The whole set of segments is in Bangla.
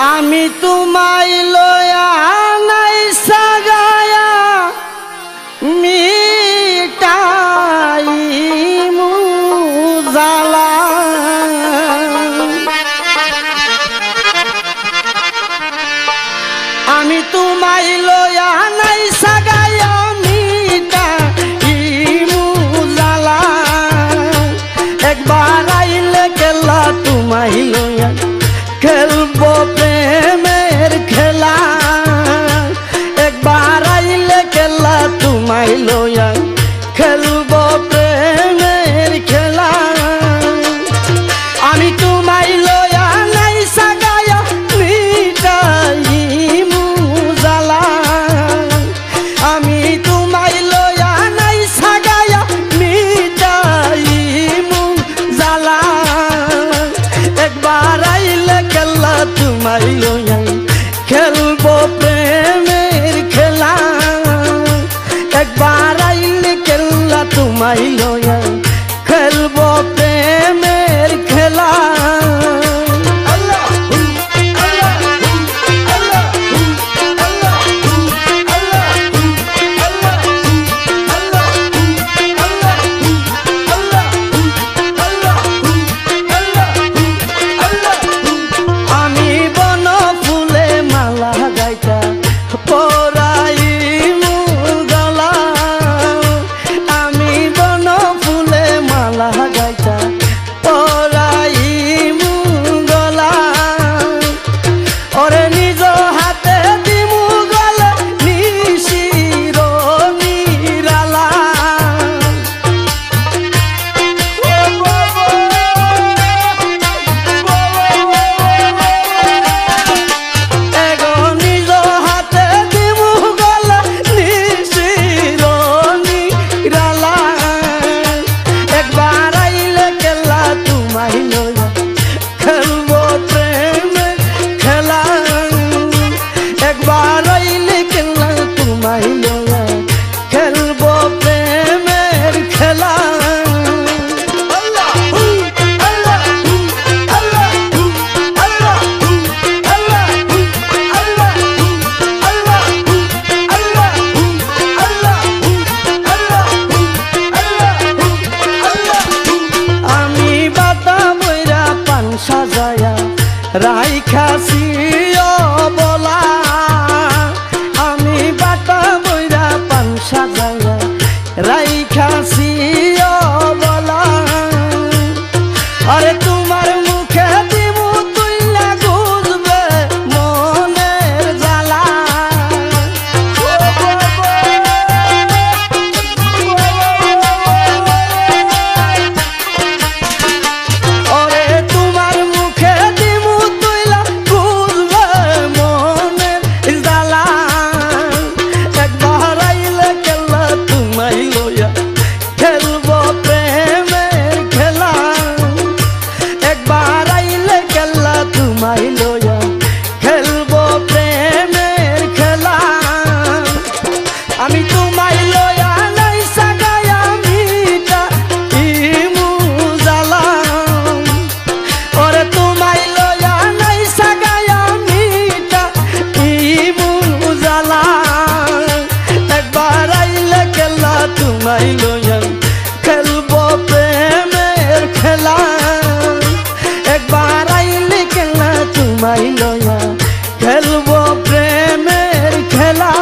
আমি তোমায় লয়া নাই সাগায়া মিটাই মুজালা আমি তোমায় লয়া নাই সাগায়া মিটাই মুজালা একবার আইলে গেলা তোমায় লয়া খেলবো প্রেমের খেলা একবার আইলে খেলা তোমায় লয়া খেলবো প্রেমের খেলা আমি তোমায় লয়া নাই সাগায়া মিটাই মুজালা আমি তোমায় লয়া নাই সাগায়া মিটাই মুজালা একবার আইলে খেলা তোমায় লয়া খেলবো প্রেমের খেলা একবার আইলে খেলা তোমায় লয়া খেলবো প্রেমের খেলা রাইখাছি বলা আমি বাটা বইরা পান সাজায়া রাইখাছি বলা আরে তোমার মুখে দিমু তুইলা বুঝবে মনের জ্বালা আরে তোমার মুখে তোমায় লয়া খেলবো প্রেমের খেলা আমি তোমায় লয়া নাই সাগায়া মিটাই মুজালা ওরে তোমায় লয়া নাই সাগায়া মিটাই মুজালা একবার আইলে খেলা তোমায় লয়া খেলবো প্রেমের খেলা একবার আইলে খেলা তোমায় লয়া খেলবো প্রেমের খেলা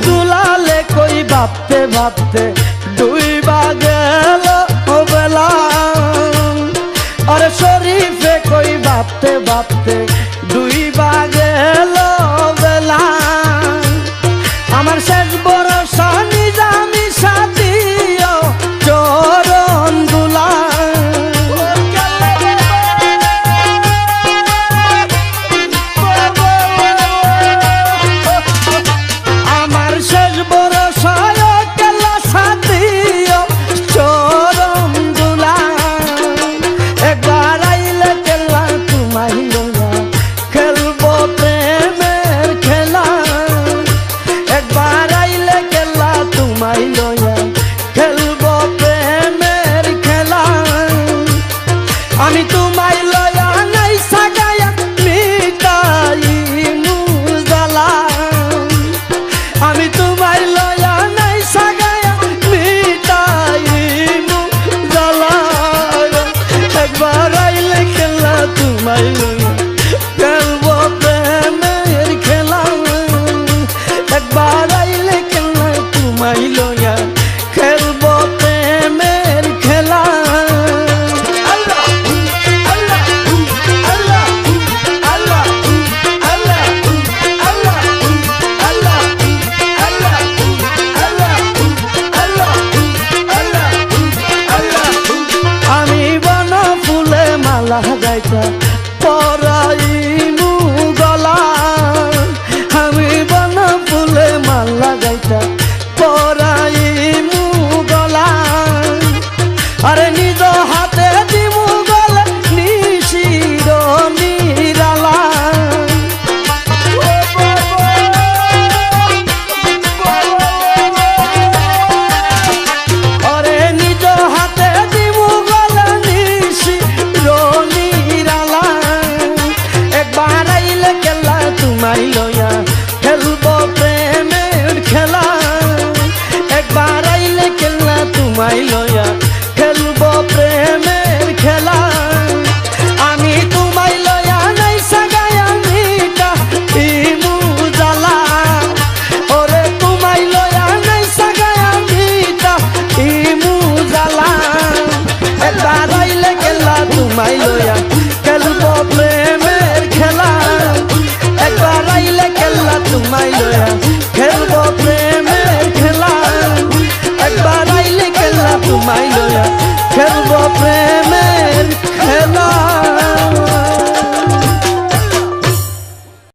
দুলালে কই ভাবতে ভাবতে ডুইবা গেল বেলা আরে শরীফে কই ভাবতে ভাবতে ডুইবা গেল বেলা আমার শেষ ভরসা নিজামি সাথীও চরণ দুলা আমার শেষ ভরসা কেলা সাথীও চরণ দুলা একবার আইলে কেলা তোমায় লয়া আরে নিজ হাতে